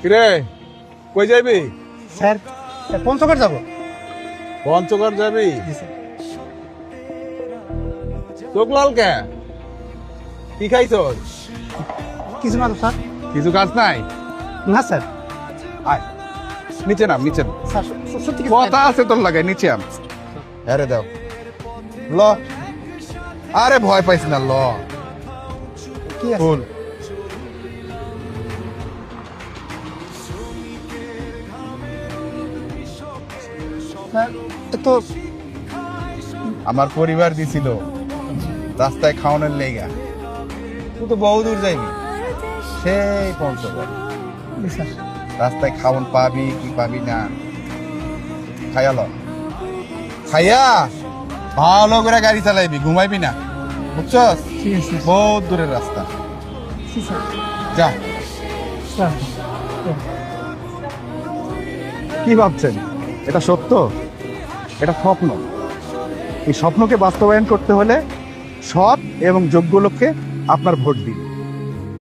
কিরে কই যাবি? স্যার পঞ্চগড় যাবো। পঞ্চগড় যাবি? জি স্যার। চোখ লাল কে? কি খাইছ? কিছু না তো স্যার। কিছু কাজ নাই? না স্যার। আয় নিচে নাম, নিচে নাম। স্যার সত্যি কিছু কথা আছে তোর লাগে, নিচে আম। আরে দাও ল। আরে ভয় পাইস না, ল। কি আছে ফুল স্যার? তো আমার পরিবার দিছিল রাস্তায় খাওয়ানোর লেগা। তুই তো বহু দূর যাইবি, সেই পঞ্চগড়। জি স্যার। রাস্তায় খাওয়ান পাবি কি পাবি না খাইয়া ল। খাইয়া ভালো করে গাড়ি চালাইবি, ঘুমাইবি না, বুঝছস? ঠিক আছে স্যার। বহুত দূরের রাস্তা। জি স্যার। যা। স্যার কি ভাবছেন এটা সত্য? এটা স্বপ্ন। এই স্বপ্নকে বাস্তবায়ন করতে হলে সৎ এবং যোগ্য লোককে আপনার ভোট দিন।